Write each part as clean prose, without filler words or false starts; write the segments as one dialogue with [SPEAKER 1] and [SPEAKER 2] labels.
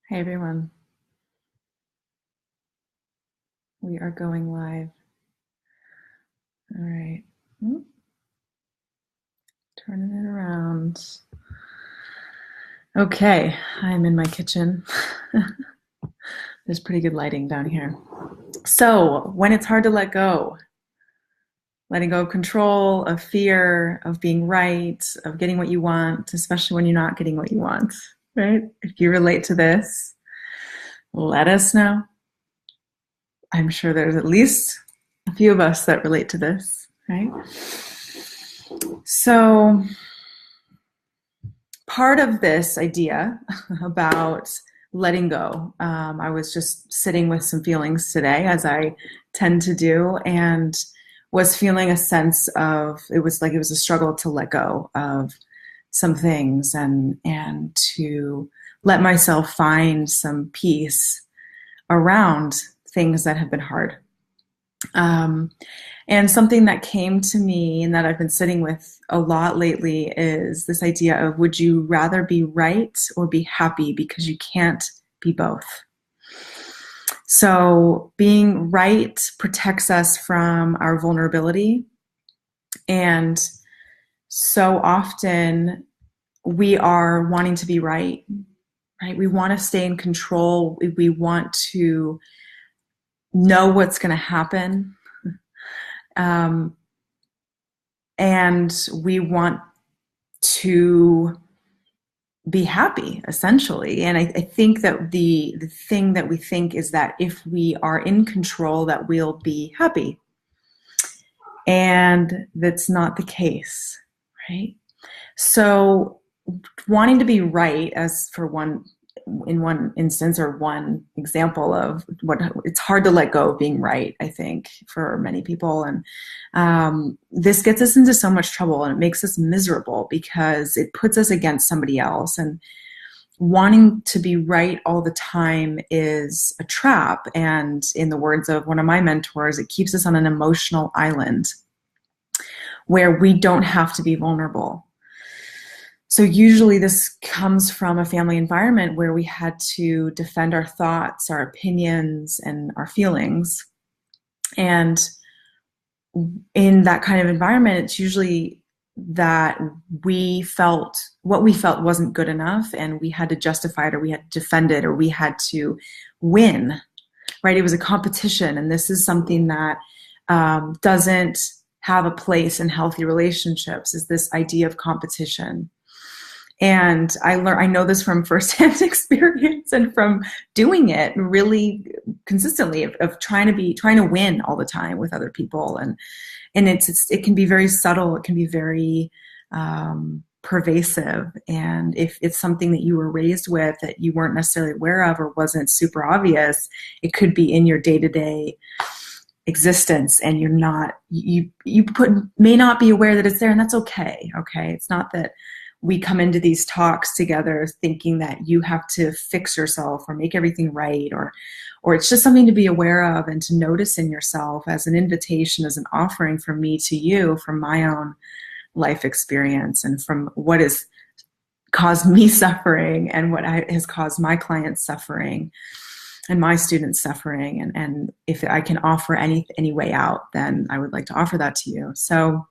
[SPEAKER 1] Hey everyone, we are going live. All right, turning it around. Okay, I'm in my kitchen. There's pretty good lighting down here. So, when it's hard to let go, letting go of control, of fear, of being right, of getting what you want, especially when you're not getting what you want, right? If you relate to this, let us know. I'm sure there's at least a few of us that relate to this, right? So, part of this idea about letting go, I was just sitting with some feelings today, as I tend to do, and was feeling a sense of it was a struggle to let go of some things and to let myself find some peace around things that have been hard. Um, and something that came to me and that I've been sitting with a lot lately is this idea of, would you rather be right or be happy? Because you can't be both. So being right protects us from our vulnerability. And so often we are wanting to be right, right? We want to stay in control. We want to know what's going to happen. Um, and we want to be happy, essentially. And I think that the thing that we think is that if we are in control, that we'll be happy. And that's not the case, right? So wanting to be right, as for one, in one instance or one example of what it's hard to let go of being right, I think, for many people. And this gets us into so much trouble, and it makes us miserable because it puts us against somebody else. And wanting to be right all the time is a trap. And in the words of one of my mentors, it keeps us on an emotional island where we don't have to be vulnerable. So usually this comes from a family environment where we had to defend our thoughts, our opinions, and our feelings. And in that kind of environment, it's usually that we felt what we felt wasn't good enough, and we had to justify it, or we had to defend it, or we had to win, right? It was a competition. And this is something that doesn't have a place in healthy relationships, is this idea of competition. And I know this from firsthand experience and from doing it really consistently, of trying to win all the time with other people. And it can be very subtle. It can be very pervasive. And if it's something that you were raised with that you weren't necessarily aware of or wasn't super obvious, it could be in your day-to-day existence, and you may not be aware that it's there, and that's okay. Okay. It's not that we come into these talks together thinking that you have to fix yourself or make everything right, or it's just something to be aware of and to notice in yourself, as an invitation, as an offering from me to you, from my own life experience and from what has caused me suffering and what has caused my clients suffering and my students suffering. And if I can offer any way out, then I would like to offer that to you. So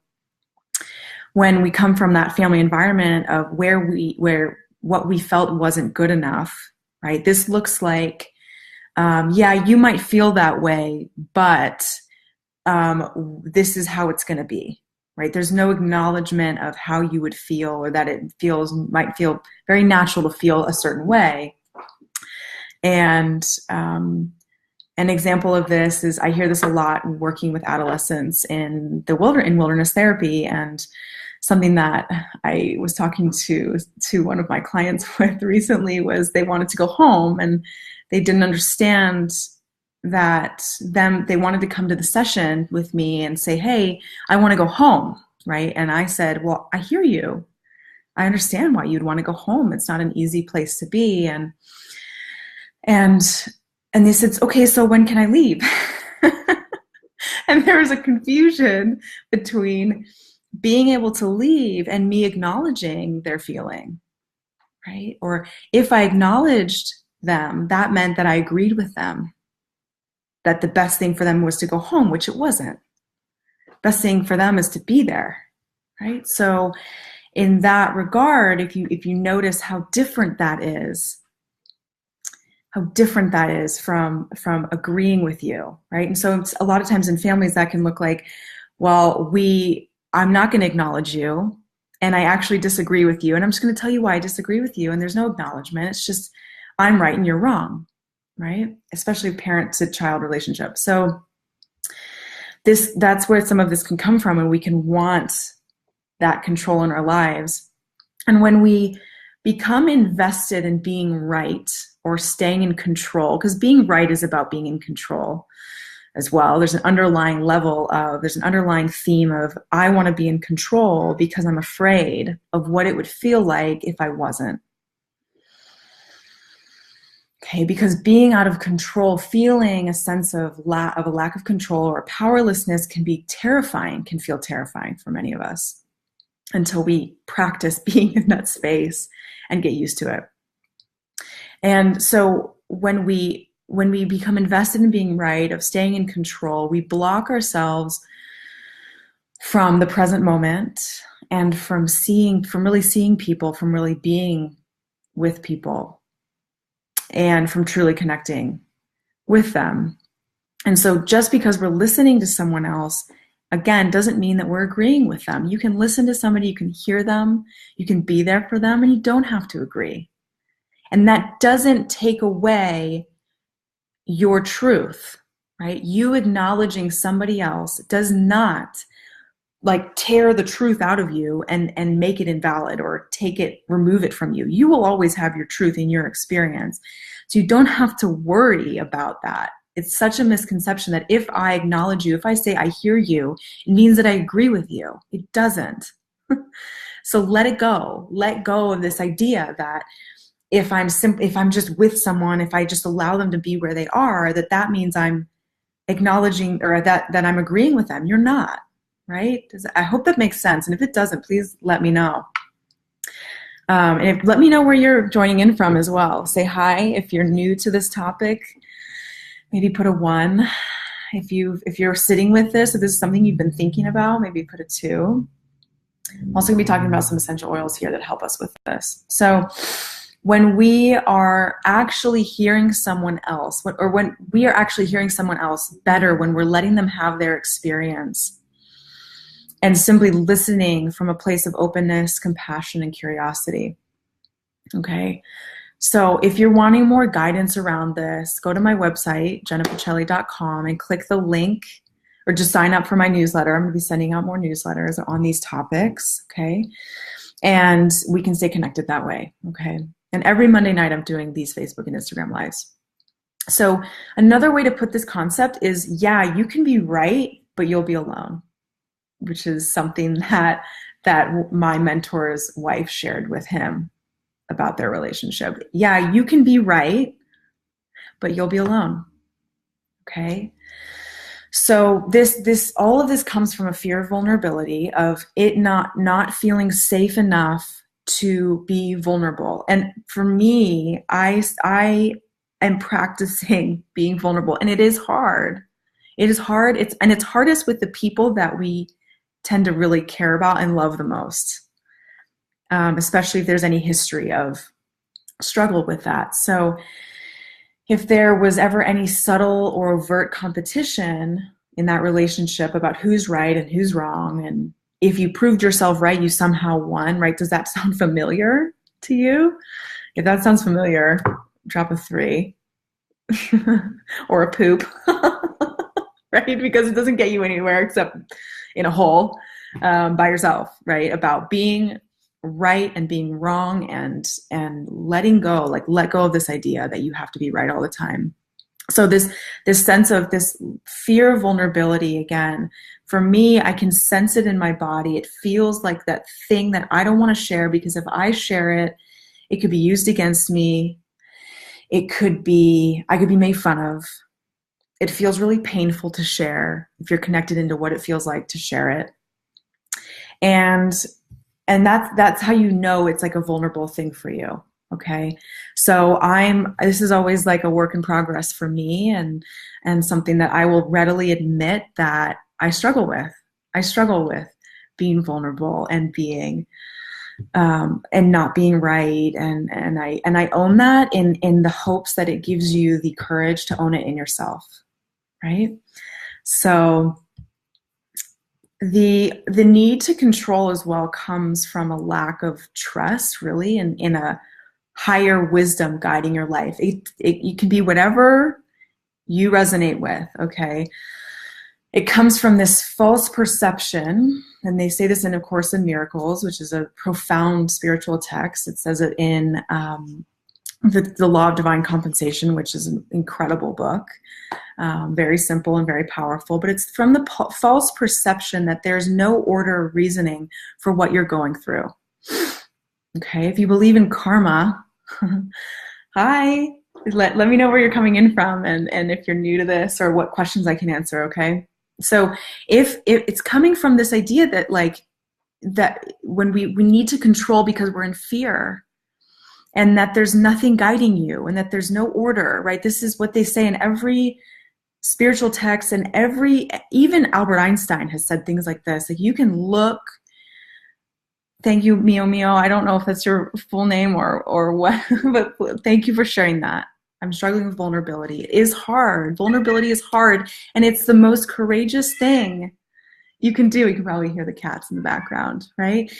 [SPEAKER 1] when we come from that family environment of where what we felt wasn't good enough, right? This looks like, yeah, you might feel that way, but this is how it's going to be, right? There's no acknowledgement of how you would feel, or that it might feel very natural to feel a certain way. And an example of this is, I hear this a lot in working with adolescents in wilderness therapy. And something that I was talking to one of my clients with recently was, they wanted to go home, and they didn't understand that they wanted to come to the session with me and say, hey, I want to go home, right? And I said, well, I hear you. I understand why you'd want to go home. It's not an easy place to be. And they said, okay, so when can I leave? And there was a confusion between being able to leave and me acknowledging their feeling, right? Or if I acknowledged them, that meant that I agreed with them, that the best thing for them was to go home, which it wasn't. Best thing for them is to be there, right? So in that regard, if you notice how different that is from agreeing with you, right? And so a lot of times in families that can look like, well, I'm not going to acknowledge you, and I actually disagree with you, and I'm just going to tell you why I disagree with you, and there's no acknowledgement. It's just I'm right and you're wrong, right? Especially parent to child relationships. So that's where some of this can come from, and we can want that control in our lives. And when we become invested in being right or staying in control, because being right is about being in control as well. There's an underlying theme of I want to be in control because I'm afraid of what it would feel like if I wasn't. Okay, because being out of control, feeling a sense of a lack of control or powerlessness can feel terrifying for many of us until we practice being in that space and get used to it. And so when we become invested in being right, of staying in control, we block ourselves from the present moment and from really seeing people, from really being with people, and from truly connecting with them. And so just because we're listening to someone else, again, doesn't mean that we're agreeing with them. You can listen to somebody, you can hear them, you can be there for them, and you don't have to agree. And that doesn't take away your truth, right? You acknowledging somebody else does not tear the truth out of you and make it invalid or remove it from you. You will always have your truth in your experience. So you don't have to worry about that. It's such a misconception that if I acknowledge you, if I say I hear you, it means that I agree with you. It doesn't. So let it go. Let go of this idea that if I'm just with someone, if I just allow them to be where they are, that means I'm acknowledging or that I'm agreeing with them. You're not, right? I hope that makes sense. And if it doesn't, please let me know. And let me know where you're joining in from as well. Say hi if you're new to this topic. Maybe put a 1. If you're sitting with this, if this is something you've been thinking about, maybe put a 2. I'm also going to be talking about some essential oils here that help us with this. So when we are actually hearing someone else, when we are actually hearing someone else better, when we're letting them have their experience and simply listening from a place of openness, compassion, and curiosity. Okay. So if you're wanting more guidance around this, go to my website, jennapacelli.com, and click the link, or just sign up for my newsletter. I'm going to be sending out more newsletters on these topics. Okay. And we can stay connected that way. Okay. And every Monday night I'm doing these Facebook and Instagram lives. So another way to put this concept is, yeah, you can be right, but you'll be alone, which is something that my mentor's wife shared with him about their relationship. Yeah, you can be right, but you'll be alone. Okay. So all of this comes from a fear of vulnerability, of it not feeling safe enough to be vulnerable. And for me, I am practicing being vulnerable, and it is hard. It is hard. It's hardest with the people that we tend to really care about and love the most, especially if there's any history of struggle with that. So if there was ever any subtle or overt competition in that relationship about who's right and who's wrong, and if you proved yourself right, you somehow won, right? Does that sound familiar to you? If that sounds familiar, drop a 3 or a poop, right? Because it doesn't get you anywhere except in a hole by yourself, right? About being right and being wrong and letting go, let go of this idea that you have to be right all the time. So this sense of this fear of vulnerability, again, for me, I can sense it in my body. It feels like that thing that I don't want to share, because if I share it, it could be used against me. I could be made fun of. It feels really painful to share if you're connected into what it feels like to share it. And that's how you know it's like a vulnerable thing for you. Okay. So this is always like a work in progress for me, and something that I will readily admit that I struggle with. I struggle with being vulnerable and being, and not being right. And I own that in the hopes that it gives you the courage to own it in yourself. Right. So the need to control as well comes from a lack of trust, really, in a higher wisdom guiding your life. It can be whatever you resonate with, okay? It comes from this false perception, and they say this in A Course in Miracles, which is a profound spiritual text. It says it in the Law of Divine Compensation, which is an incredible book. Very simple and very powerful, but it's from the false perception that there's no order of reasoning for what you're going through. Okay, if you believe in karma, hi, let me know where you're coming in from, and if you're new to this, or what questions I can answer, okay? So if it's coming from this idea that that when we need to control because we're in fear, and that there's nothing guiding you, and that there's no order, right? This is what they say in every spiritual text, and even Albert Einstein has said things like this. Like, you can look. Thank you, Mio Mio. I don't know if that's your full name or what, but thank you for sharing that. I'm struggling with vulnerability. It is hard. Vulnerability is hard, and it's the most courageous thing you can do. You can probably hear the cats in the background, right?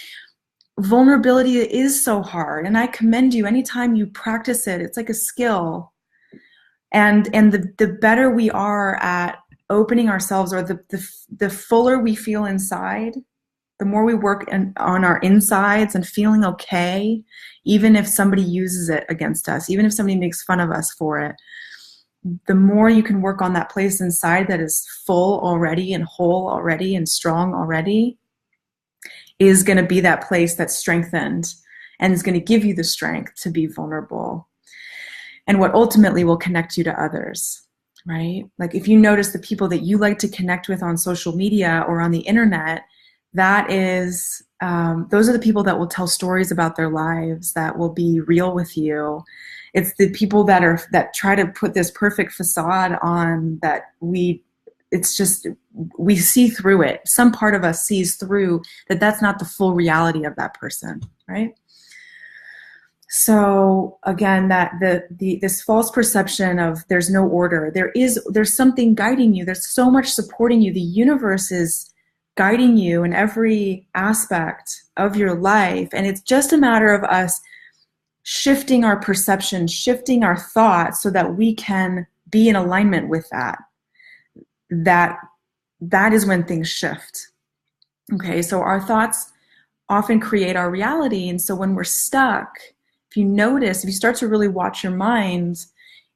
[SPEAKER 1] Vulnerability is so hard, and I commend you anytime you practice it. It's like a skill. And the better we are at opening ourselves, or the fuller we feel inside, the more we work on our insides and feeling okay, even if somebody uses it against us, even if somebody makes fun of us for it, the more you can work on that place inside that is full already and whole already and strong already, is going to be that place that's strengthened and is going to give you the strength to be vulnerable. And what ultimately will connect you to others, right? Like, if you notice the people that you like to connect with on social media or on the internet, that is, those are the people that will tell stories about their lives, that will be real with you. It's the people that try to put this perfect facade on, that we see through it. Some part of us sees through that that's not the full reality of that person, right? So again, that this false perception of there's no order, there's something guiding you, there's so much supporting you. The universe is guiding you in every aspect of your life, and it's just a matter of us shifting our perception, shifting our thoughts, so that we can be in alignment with that. That is when things shift. Okay, so our thoughts often create our reality, and so when we're stuck, if you start to really watch your mind,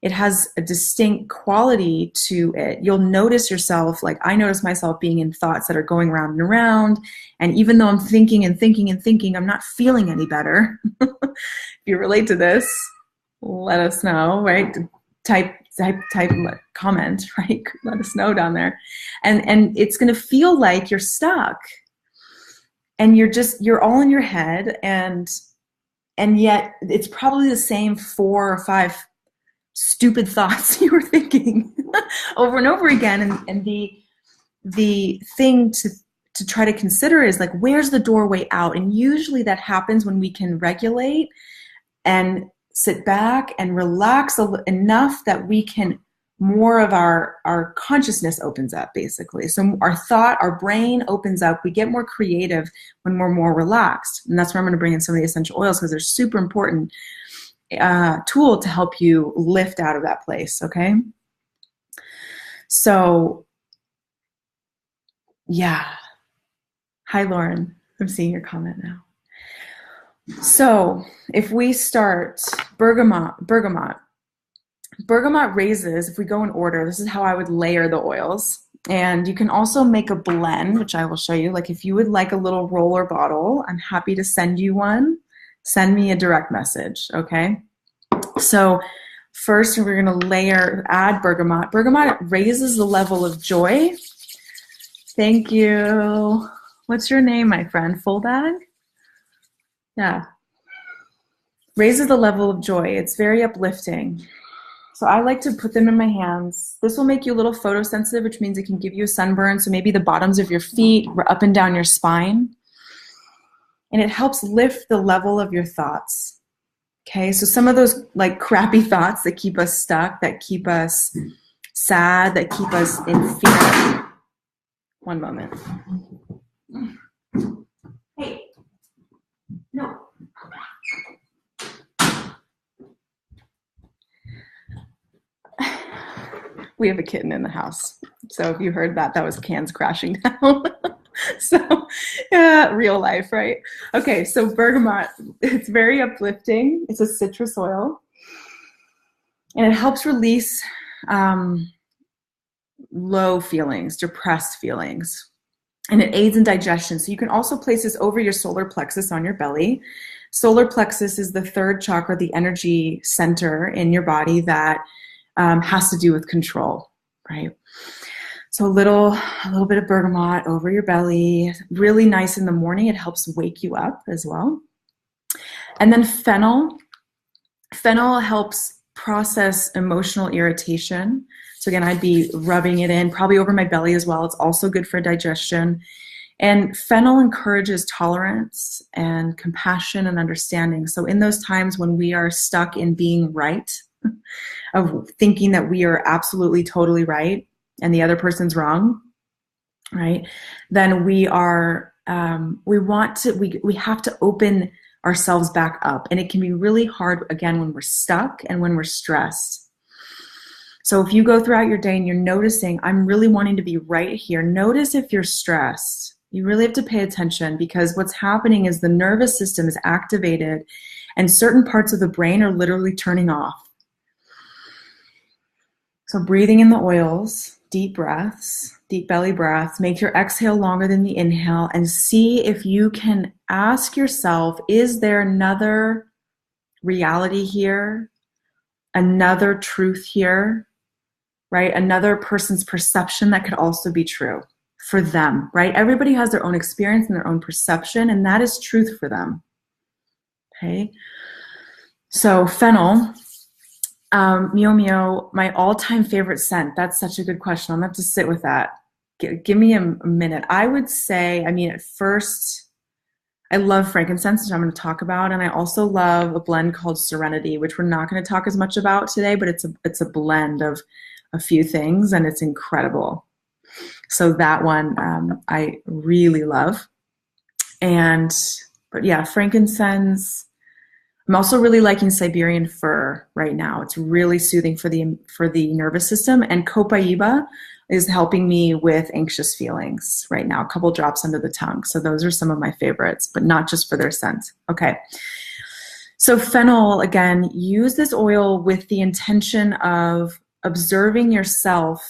[SPEAKER 1] it has a distinct quality to it. You'll notice yourself, like I notice myself being in thoughts that are going round and around, and even though I'm thinking and thinking and thinking, I'm not feeling any better. If you relate to this, let us know, right? Type comment, right? Let us know down there. And it's going to feel like you're stuck, and you're all in your head, and yet it's probably the same 4 or 5 stupid thoughts you were thinking over and over again. And the thing to try to consider is, like, where's the doorway out? And usually that happens when we can regulate and sit back and relax enough that we can, more of our consciousness opens up, basically. So our brain opens up. We get more creative when we're more relaxed. And that's where I'm going to bring in some of the essential oils, because they're super important tool to help you lift out of that place. Okay. So yeah. Hi, Lauren. I'm seeing your comment now. So if we start bergamot raises, if we go in order, this is how I would layer the oils. And you can also make a blend, which I will show you. Like, if you would like a little roller bottle, I'm happy to send you one. Send me a direct message, okay? So first we're going to add bergamot. Bergamot raises the level of joy. Thank you. What's your name, my friend? Full bag? Yeah. Raises the level of joy. It's very uplifting. So I like to put them in my hands. This will make you a little photosensitive, which means it can give you a sunburn. So maybe the bottoms of your feet, up and down your spine. And it helps lift the level of your thoughts. Okay, so some of those like crappy thoughts that keep us stuck, that keep us sad, that keep us in fear. One moment. Hey, no. We have a kitten in the house. So if you heard that, that was cans crashing down. So, yeah, real life, right? Okay, so bergamot, it's very uplifting. It's a citrus oil. And it helps release low feelings, depressed feelings. And it aids in digestion. So you can also place this over your solar plexus on your belly. Solar plexus is the third chakra, the energy center in your body that has to do with control, right? So a little bit of bergamot over your belly, really nice in the morning. It helps wake you up as well. And then fennel. Fennel helps process emotional irritation. So again, I'd be rubbing it in, probably over my belly as well. It's also good for digestion. And fennel encourages tolerance and compassion and understanding. So in those times when we are stuck in being right, of thinking that we are absolutely totally right and the other person's wrong, right? Then we have to open ourselves back up. And it can be really hard, again, when we're stuck and when we're stressed. So if you go throughout your day and you're noticing, I'm really wanting to be right here, notice if you're stressed. You really have to pay attention, because what's happening is the nervous system is activated and certain parts of the brain are literally turning off. So breathing in the oils, deep breaths, deep belly breaths, make your exhale longer than the inhale, and see if you can ask yourself, is there another reality here? Another truth here, right? Another person's perception that could also be true for them, right? Everybody has their own experience and their own perception, and that is truth for them, okay? So fennel, Mio Mio, my all-time favorite scent. That's such a good question. I'm gonna have to sit with that. Give me a minute. I would say, at first, I love frankincense, which I'm going to talk about, and I also love a blend called Serenity, which we're not going to talk as much about today, but it's a blend of a few things, and it's incredible. So that one I really love. But yeah, frankincense. I'm also really liking Siberian fir right now. It's really soothing for the nervous system. And copaiba is helping me with anxious feelings right now. A couple drops under the tongue. So those are some of my favorites, but not just for their scent. Okay. So fennel, again, use this oil with the intention of observing yourself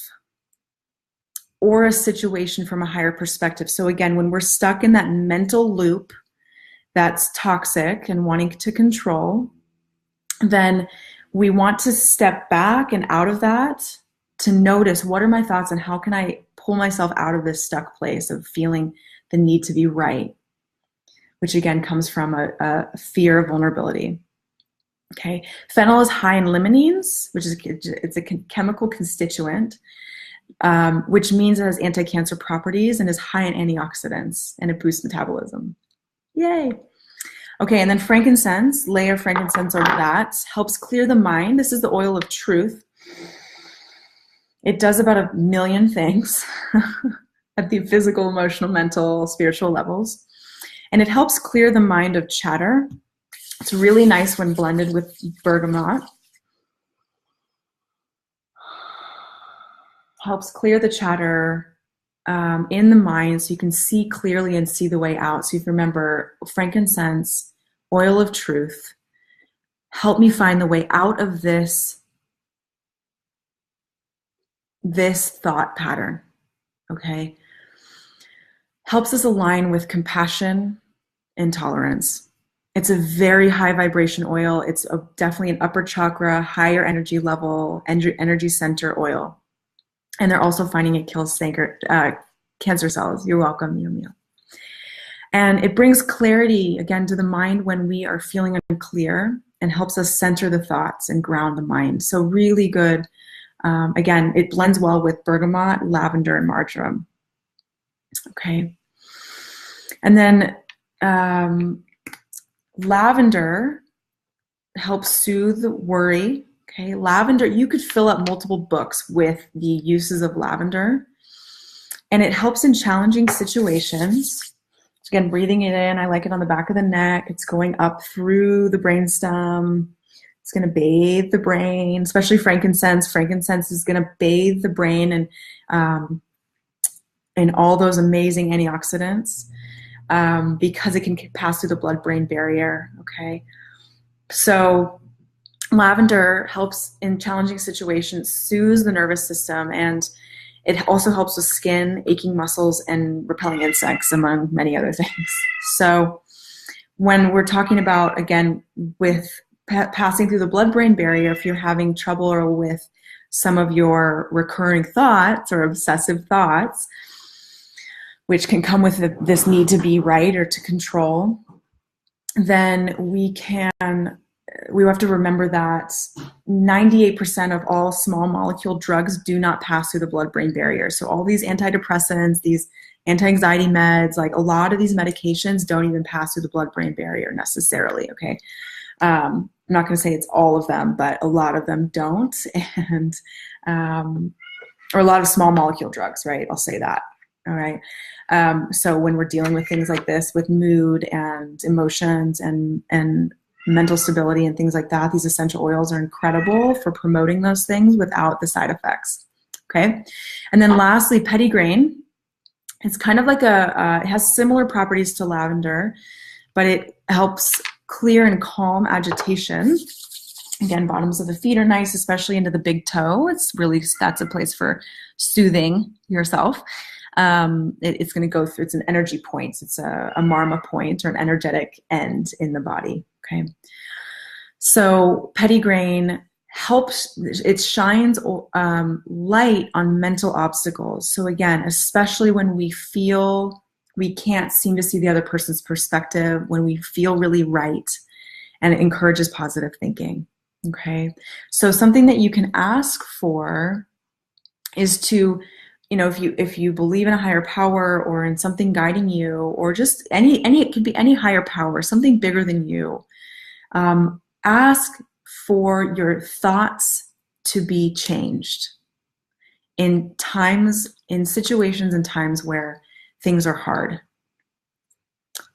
[SPEAKER 1] or a situation from a higher perspective. So again, when we're stuck in that mental loop that's toxic and wanting to control, then we want to step back and out of that to notice, what are my thoughts and how can I pull myself out of this stuck place of feeling the need to be right, which again comes from a fear of vulnerability. Okay, fennel is high in limonene, it's a chemical constituent, which means it has anti-cancer properties and is high in antioxidants, and it boosts metabolism. Yay. Okay, and then frankincense, layer frankincense over that, helps clear the mind. This is the oil of truth. It does about 1 million things at the physical, emotional, mental, spiritual levels. And it helps clear the mind of chatter. It's really nice when blended with bergamot. Helps clear the chatter in the mind so you can see clearly and see the way out. So if you remember, frankincense, oil of truth, help me find the way out of this thought pattern, okay? Helps us align with compassion and tolerance. It's a very high vibration oil. It's definitely an upper chakra, higher energy level, energy center oil. And they're also finding it kills cancer cells. You're welcome, Mio Mio. And it brings clarity, again, to the mind when we are feeling unclear. and helps us center the thoughts and ground the mind. So really good. Again, it blends well with bergamot, lavender, and marjoram. Okay. And then lavender helps soothe worry. Okay. Lavender, you could fill up multiple books with the uses of lavender. And it helps in challenging situations. Again, breathing it in. I like it on the back of the neck. It's going up through the brainstem. It's going to bathe the brain, especially frankincense. Frankincense is going to bathe the brain and all those amazing antioxidants because it can pass through the blood-brain barrier. Okay, so lavender helps in challenging situations, soothes the nervous system, and it also helps with skin, aching muscles, and repelling insects, among many other things. So when we're talking about, again, with passing through the blood-brain barrier, if you're having trouble with some of your recurring thoughts or obsessive thoughts, which can come with this need to be right or to control, then we have to remember that 98% of all small molecule drugs do not pass through the blood-brain barrier. So all these antidepressants, these anti-anxiety meds, like a lot of these medications don't even pass through the blood-brain barrier necessarily, okay? I'm not going to say it's all of them, but a lot of them don't, and or a lot of small molecule drugs, right? I'll say that, all right? So when we're dealing with things like this, with mood and emotions and mental stability and things like that, these essential oils are incredible for promoting those things without the side effects. Okay. And then lastly, petitgrain. It's kind of like it has similar properties to lavender, but it helps clear and calm agitation. Again, bottoms of the feet are nice, especially into the big toe. That's a place for soothing yourself. It's going to go through, it's an energy point. It's a marma point or an energetic end in the body. Okay. So petitgrain helps, it shines light on mental obstacles. So again, especially when we feel we can't seem to see the other person's perspective, when we feel really right, and it encourages positive thinking. Okay. So something that you can ask for is to, if you believe in a higher power or in something guiding you, or just it could be any higher power, something bigger than you, ask for your thoughts to be changed in situations and times where things are hard.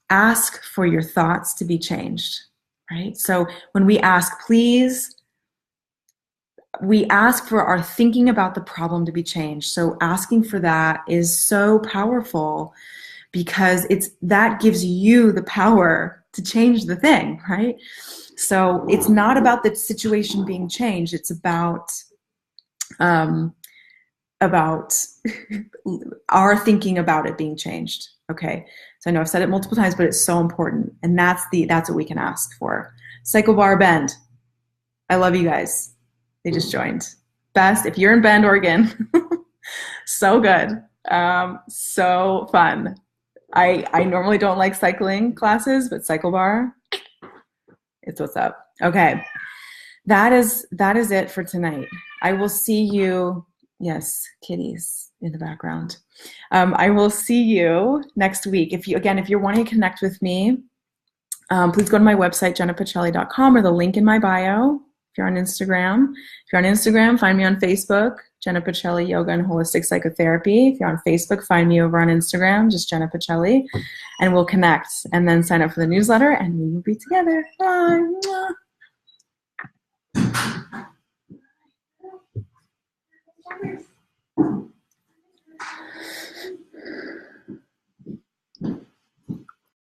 [SPEAKER 1] Ask for your thoughts to be changed, right? So when we ask, please, we ask for our thinking about the problem to be changed. So asking for that is so powerful because that gives you the power to change the thing, right? So it's not about the situation being changed. It's about our thinking about it being changed. Okay. So I know I've said it multiple times, but it's so important. And that's what we can ask for. Cycle Bar Bend. I love you guys. They just joined. Best if you're in Bend, Oregon. So good. So fun. I normally don't like cycling classes, but Cycle Bar, it's what's up. Okay. That is it for tonight. I will see you. Yes, kitties in the background. I will see you next week. If you're wanting to connect with me, please go to my website, JennaPichelli.com, or the link in my bio. If you're on Instagram, find me on Facebook, Jenna Pichelli Yoga and Holistic Psychotherapy. If you're on Facebook, find me over on Instagram, just Jenna Pichelli, and we'll connect. And then sign up for the newsletter, and we will be together. Bye.